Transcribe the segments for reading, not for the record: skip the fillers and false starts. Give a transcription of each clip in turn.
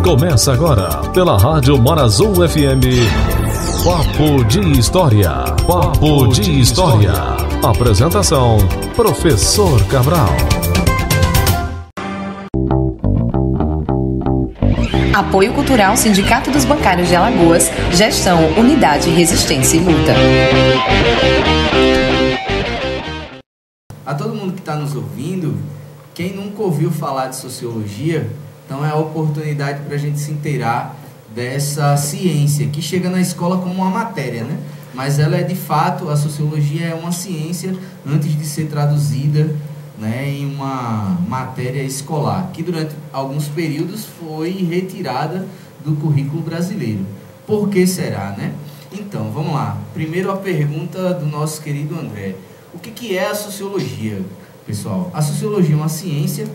Começa agora, pela Rádio Mar Azul FM, Papo de História. Papo de História. Apresentação, Professor Cabral. Apoio Cultural Sindicato dos Bancários de Alagoas, Gestão, Unidade, Resistência e Luta. A todo mundo que está nos ouvindo, quem nunca ouviu falar de sociologia, então é a oportunidade para a gente se inteirar dessa ciência que chega na escola como uma matéria, né? Mas ela é de fato, a sociologia é uma ciência antes de ser traduzida, né, em uma matéria escolar, que durante alguns períodos foi retirada do currículo brasileiro. Por que será, né? Então, vamos lá. Primeiro a pergunta do nosso querido André. O que é a sociologia, pessoal? A sociologia é uma ciência,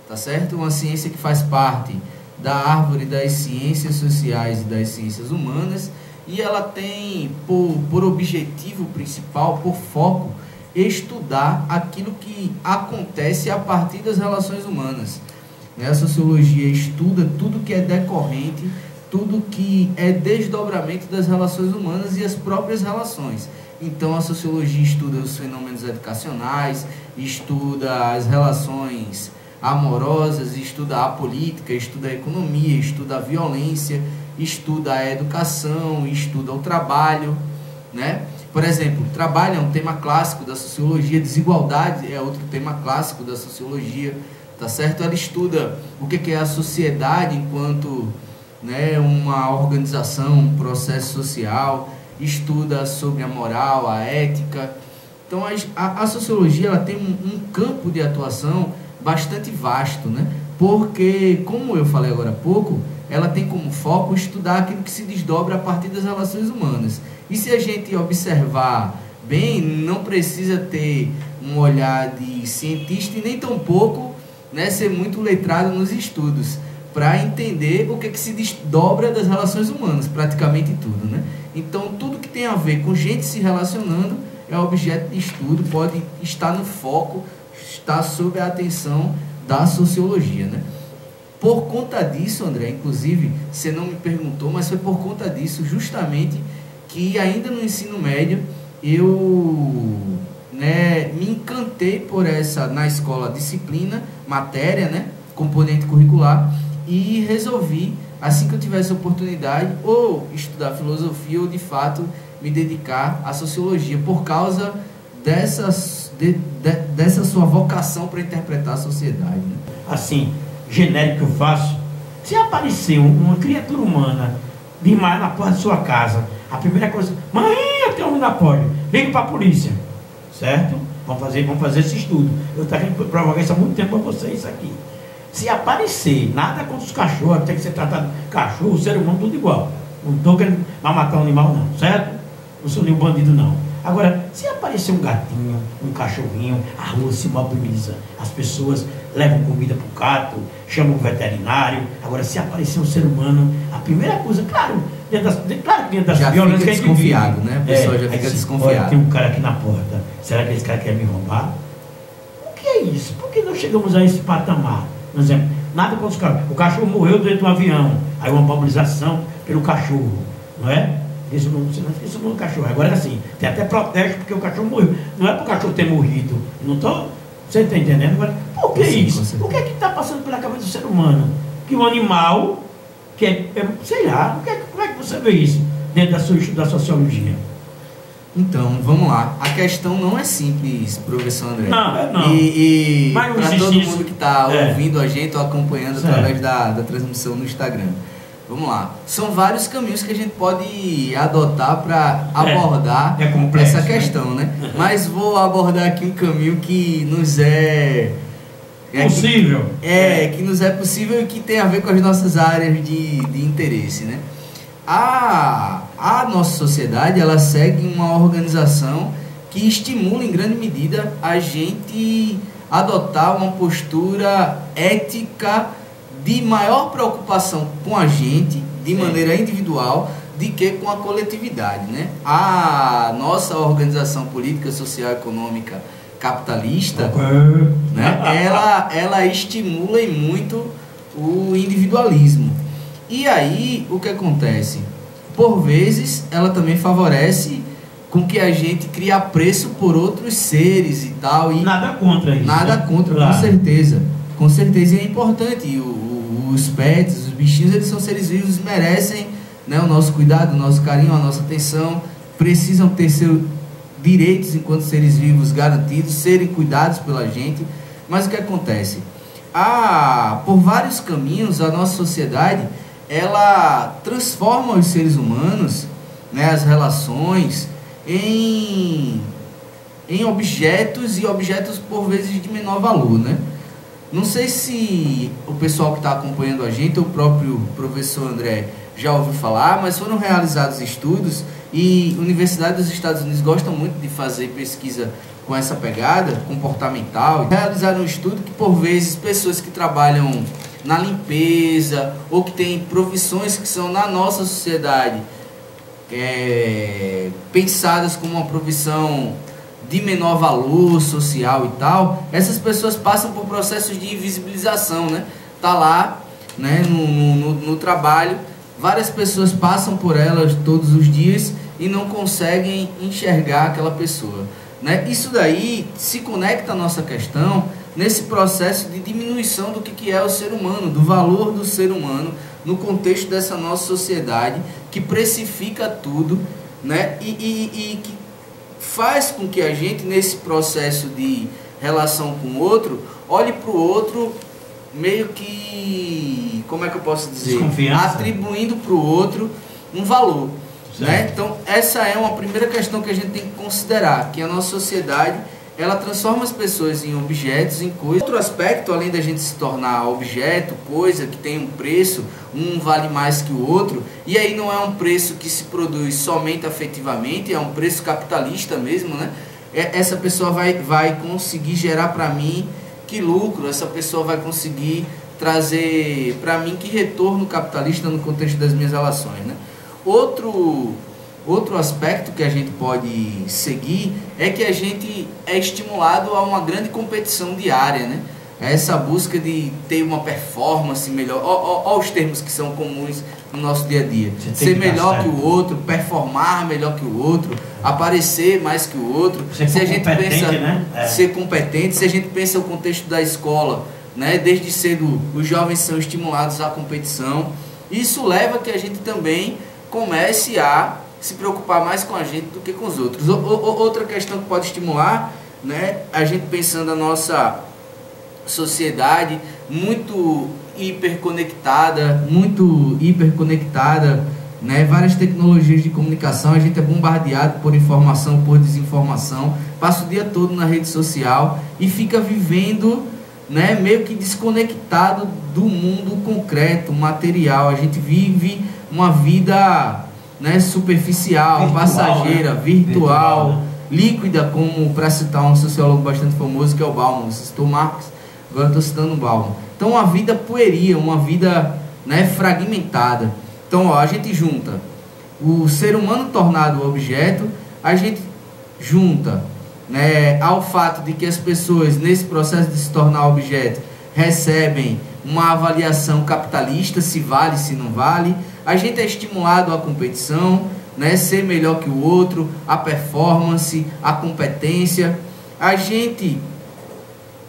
tá certo? Uma ciência que faz parte da árvore das ciências sociais e das ciências humanas, e ela tem por objetivo principal, por foco, estudar aquilo que acontece a partir das relações humanas. A sociologia estuda tudo que é decorrente, tudo que é desdobramento das relações humanas e as próprias relações. Então a sociologia estuda os fenômenos educacionais, estuda as relações amorosas, estuda a política, estuda a economia, estuda a violência, estuda a educação, estuda o trabalho, né? Por exemplo, trabalho é um tema clássico da sociologia, desigualdade é outro tema clássico da sociologia, tá certo? Ela estuda o que é a sociedade enquanto, né, uma organização, um processo social, estuda sobre a moral, a ética. Então a sociologia ela tem um campo de atuação bastante vasto, né? Porque, como eu falei agora há pouco, ela tem como foco estudar aquilo que se desdobra a partir das relações humanas. E se a gente observar bem, não precisa ter um olhar de cientista e nem tampouco, né, ser muito letrado nos estudos para entender o que se desdobra das relações humanas, praticamente tudo, né? Então, tudo que tem a ver com gente se relacionando é objeto de estudo, pode estar no foco, está sob a atenção da sociologia, né? Por conta disso, André, inclusive, você não me perguntou, mas foi por conta disso, justamente, que ainda no ensino médio, eu, né, me encantei por essa, na escola, disciplina, matéria, né, componente curricular, e resolvi, assim que eu tivesse oportunidade, ou estudar filosofia, ou de fato me dedicar à sociologia, por causa dessa sua vocação para interpretar a sociedade, né? Assim, genérico que eu faço, se aparecer uma criatura humana demais na porta da sua casa, a primeira coisa, mãe, tem um na porta, liga para a polícia, certo? Vamos fazer esse estudo. Eu estou querendo provocar isso há muito tempo para vocês aqui. Se aparecer, nada contra os cachorros, tem que ser tratado cachorro, ser humano, tudo igual. Não estou querendo matar um animal não, certo? Não sou nenhum bandido não. Agora, se aparecer um gatinho, um cachorrinho, a rua se mobiliza, as pessoas levam comida para o gato, chamam o veterinário. Agora, se aparecer um ser humano, a primeira coisa, claro que dentro das já violências fica desconfiado, né? A pessoa já fica assim, desconfiada. Olha, tem um cara aqui na porta, será que esse cara quer me roubar? O que é isso? Por que nós chegamos a esse patamar? Por exemplo, nada contra os cachorros. O cachorro morreu dentro do avião, aí uma mobilização pelo cachorro, não é? Isso não esqueça do cachorro. Agora assim, tem até protesto porque o cachorro morreu. Não é para o cachorro ter morrido. Não tô, você está entendendo? Agora, por que isso? O que é que está passando pela cabeça do ser humano? Que um animal, sei lá, como é que você vê isso dentro da sociologia? Então, vamos lá. A questão não é simples, professor André. Não. E para todo isso. mundo que está ouvindo a gente ou acompanhando através da transmissão no Instagram. Vamos lá. São vários caminhos que a gente pode adotar para abordar essa questão, né? Mas vou abordar aqui um caminho que nos é possível. Que nos é possível e que tem a ver com as nossas áreas de interesse, né? A nossa sociedade, ela segue uma organização que estimula em grande medida a gente adotar uma postura ética de maior preocupação com a gente, de maneira individual, de que com a coletividade, né? A nossa organização política, social e econômica capitalista, né? Ela estimula muito o individualismo. E aí, o que acontece? Por vezes, ela também favorece com que a gente crie apreço por outros seres e tal. E nada contra isso. Nada contra, claro. Com certeza. Com certeza, e é importante. Os pets, os bichinhos, eles são seres vivos, merecem, né, o nosso cuidado, o nosso carinho, a nossa atenção. Precisam ter seus direitos enquanto seres vivos garantidos, serem cuidados pela gente. Mas o que acontece? Por vários caminhos, a nossa sociedade, ela transforma os seres humanos, né, as relações, em objetos, e objetos por vezes de menor valor, né? Não sei se o pessoal que está acompanhando a gente, o próprio professor André, já ouviu falar, mas foram realizados estudos, e universidades dos Estados Unidos gostam muito de fazer pesquisa com essa pegada comportamental. Realizaram um estudo que, por vezes, pessoas que trabalham na limpeza ou que têm profissões que são na nossa sociedade pensadas como uma profissão de menor valor social e tal, essas pessoas passam por processos de invisibilização, né? Tá lá, né, no trabalho, várias pessoas passam por elas todos os dias e não conseguem enxergar aquela pessoa, né? Isso daí se conecta à nossa questão nesse processo de diminuição do que é o ser humano, do valor do ser humano no contexto dessa nossa sociedade que precifica tudo, né? E que faz com que a gente, nesse processo de relação com o outro, olhe para o outro meio que, como é que eu posso dizer? Atribuindo para o outro um valor, né? Então, essa é uma primeira questão que a gente tem que considerar, que a nossa sociedade, ela transforma as pessoas em objetos, em coisas. Outro aspecto, além da gente se tornar objeto, coisa, que tem um preço, um vale mais que o outro, e aí não é um preço que se produz somente afetivamente, é um preço capitalista mesmo, né? Essa pessoa vai conseguir gerar para mim que lucro, essa pessoa vai conseguir trazer para mim que retorno capitalista no contexto das minhas relações, né? Outro aspecto que a gente pode seguir é que a gente é estimulado a uma grande competição diária, né? Essa busca de ter uma performance melhor. Olha os termos que são comuns no nosso dia a dia. Ser melhor que o outro, performar melhor que o outro, aparecer mais que o outro. Se a gente pensa, né? Ser competente, se a gente pensa o contexto da escola, né? Desde cedo os jovens são estimulados à competição. Isso leva a que a gente também comece a se preocupar mais com a gente do que com os outros. Outra questão que pode estimular, né, a gente pensando a nossa sociedade muito hiperconectada, né, várias tecnologias de comunicação, a gente é bombardeado por informação, por desinformação, passa o dia todo na rede social e fica vivendo, né, meio que desconectado do mundo concreto, material. A gente vive uma vida, né, superficial, virtual, passageira, né? virtual, líquida, como, para citar um sociólogo bastante famoso, que é o Bauman. Você citou Marx, agora estou citando o Bauman. Então, uma vida pueril, uma vida, né, fragmentada. Então, a gente junta o ser humano tornado objeto, a gente junta, né, ao fato de que as pessoas, nesse processo de se tornar objeto, recebem uma avaliação capitalista, se vale, se não vale. A gente é estimulado à competição, né, ser melhor que o outro, a performance, a competência. A gente,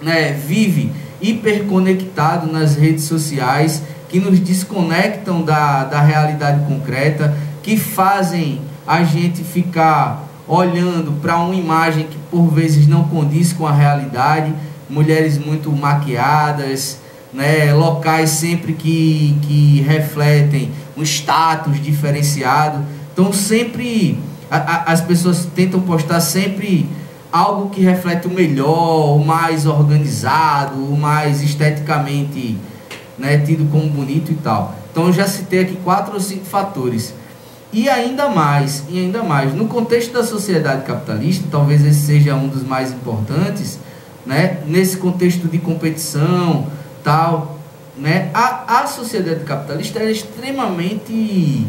né, vive hiperconectado nas redes sociais, que nos desconectam da realidade concreta, que fazem a gente ficar olhando para uma imagem que por vezes não condiz com a realidade. Mulheres muito maquiadas, né, locais sempre que refletem um status diferenciado. Então sempre as pessoas tentam postar sempre algo que reflete o melhor, o mais organizado, o mais esteticamente, né, tido como bonito e tal. Então eu já citei aqui 4 ou 5 fatores. E ainda mais, no contexto da sociedade capitalista, talvez esse seja um dos mais importantes, né, nesse contexto de competição, tal, né, a sociedade capitalista é extremamente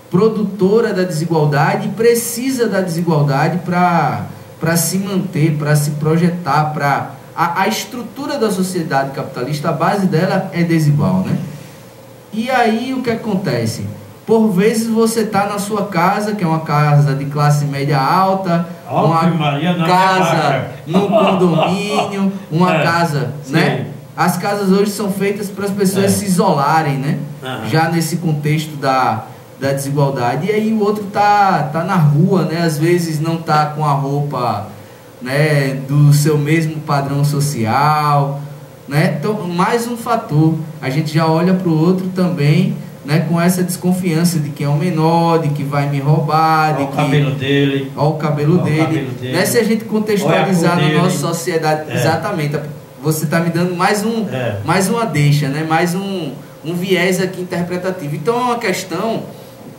produtora da desigualdade e precisa da desigualdade para se manter, para se projetar. A estrutura da sociedade capitalista, a base dela é desigual, né? E aí o que acontece? Por vezes você está na sua casa, que é uma casa de classe média alta, uma casa num condomínio, uma casa, né? As casas hoje são feitas para as pessoas se isolarem, né? Já nesse contexto da desigualdade. E aí o outro tá na rua, né? Às vezes não tá com a roupa, né, do seu mesmo padrão social, né? Então, mais um fator. A gente já olha para o outro também, né, com essa desconfiança de que é o menor, de que vai me roubar, de que... Olha o cabelo dele. Né? Se a gente contextualizar na nossa sociedade, exatamente, você está me dando mais uma deixa, né? Mais um viés aqui interpretativo. Então é uma questão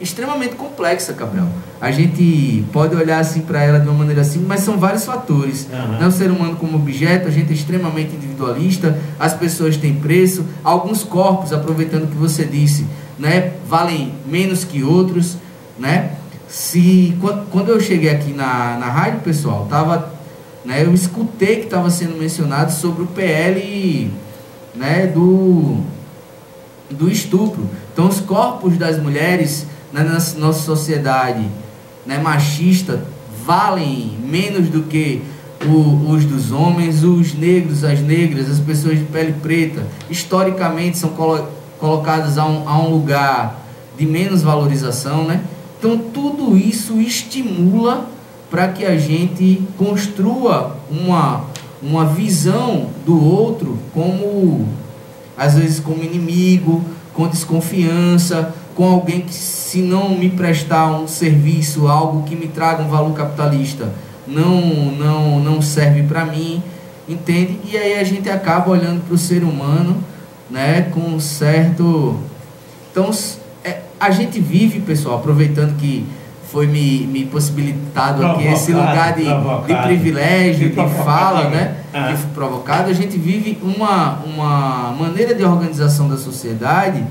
extremamente complexa, Cabral. A gente pode olhar assim para ela de uma maneira assim, mas são vários fatores. Né? O ser humano como objeto, a gente é extremamente individualista, as pessoas têm preço, alguns corpos, aproveitando o que você disse, né, valem menos que outros, né? Quando eu cheguei aqui na rádio, pessoal, né, eu escutei que estava sendo mencionado sobre o PL, né, do estupro. Então os corpos das mulheres, né, na nossa sociedade, né, machista, valem menos do que os dos homens. Os negros, as negras, as pessoas de pele preta, historicamente são colocadas a um lugar de menos valorização, né? Então tudo isso estimula para que a gente construa uma visão do outro como, às vezes, como inimigo, com desconfiança, com alguém que, se não me prestar um serviço, algo que me traga um valor capitalista, não serve para mim, entende? E aí a gente acaba olhando para o ser humano, né, com um certo... Então, a gente vive, pessoal, aproveitando que foi me possibilitado aqui esse lugar de privilégio, de fala, né? Provocado, a gente vive uma maneira de organização da sociedade,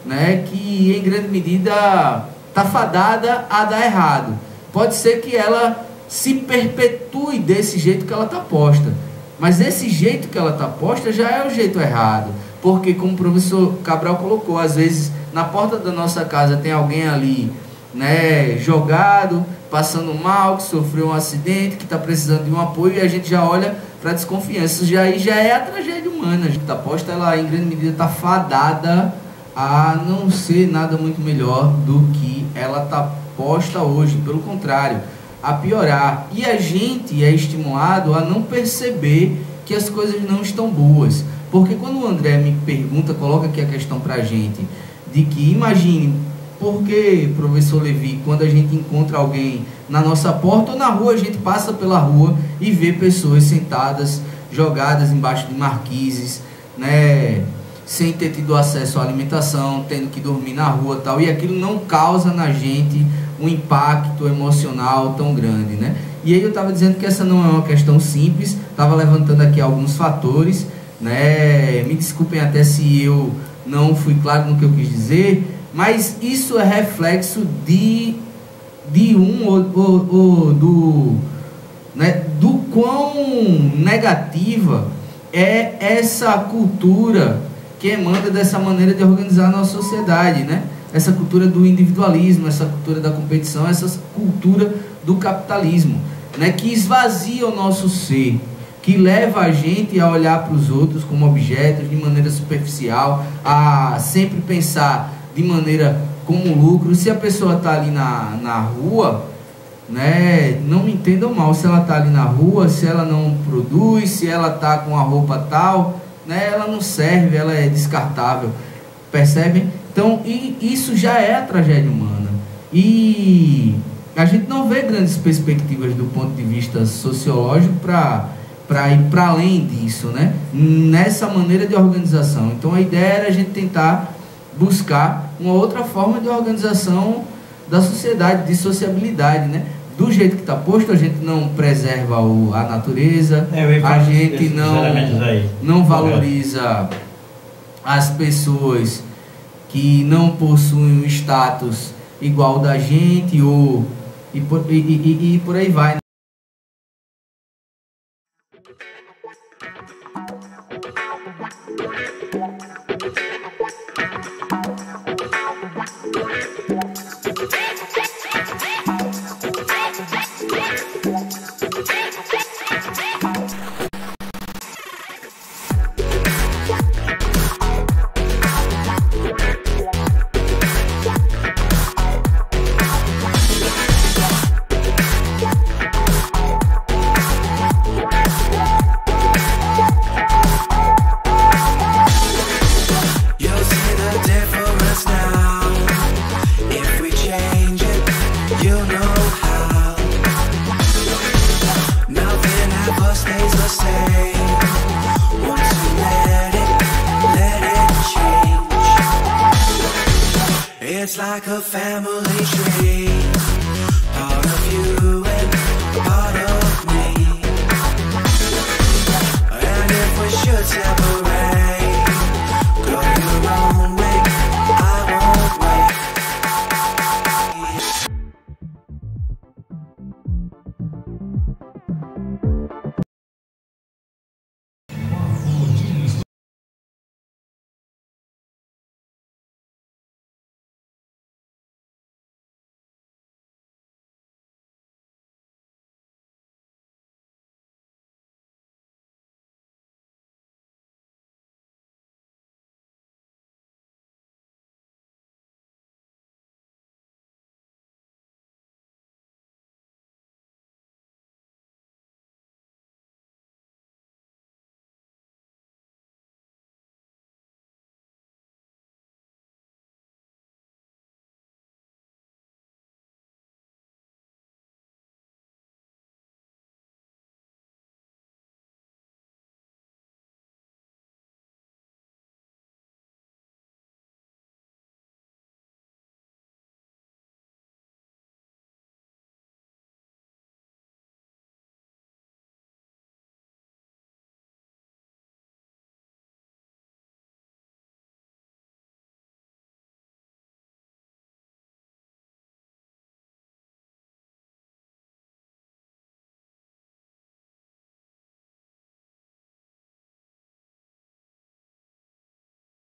né, que em grande medida está fadada a dar errado. Pode ser que ela se perpetue desse jeito que ela está posta, mas esse jeito que ela está posta já é o jeito errado, porque, como o professor Cabral colocou, às vezes na porta da nossa casa tem alguém ali, né, jogado, passando mal, que sofreu um acidente, que está precisando de um apoio, e a gente já olha para a desconfiança. Já é a tragédia humana. A gente está posta, ela em grande medida está fadada a não ser nada muito melhor do que ela está posta hoje, pelo contrário, a piorar. E a gente é estimulado a não perceber que as coisas não estão boas, porque quando o André me pergunta, coloca aqui a questão para a gente, de que imagine, porque, professor Levi, quando a gente encontra alguém na nossa porta ou na rua, a gente passa pela rua e vê pessoas sentadas, jogadas embaixo de marquises, né, sem ter tido acesso à alimentação, tendo que dormir na rua, tal, e aquilo não causa na gente um impacto emocional tão grande, né? E aí eu estava dizendo que essa não é uma questão simples, estava levantando aqui alguns fatores, né? Me desculpem até se eu não fui claro no que eu quis dizer, mas isso é reflexo do quão negativa é essa cultura que emana dessa maneira de organizar a nossa sociedade, né? Essa cultura do individualismo, essa cultura da competição, essa cultura do capitalismo, né? Que esvazia o nosso ser, que leva a gente a olhar para os outros como objetos de maneira superficial, a sempre pensar de maneira como lucro. Se a pessoa está ali na rua, né, não me entendam mal, se ela está ali na rua, se ela não produz, se ela está com a roupa tal, né, ela não serve, ela é descartável, percebem? Então, isso já é a tragédia humana, e a gente não vê grandes perspectivas do ponto de vista sociológico para ir para além disso, né, nessa maneira de organização. Então a ideia era a gente tentar buscar uma outra forma de organização da sociedade, de sociabilidade, né? Do jeito que está posto, a gente não preserva a natureza, a gente não valoriza as pessoas que não possuem um status igual da gente, e por aí vai, né? like a family.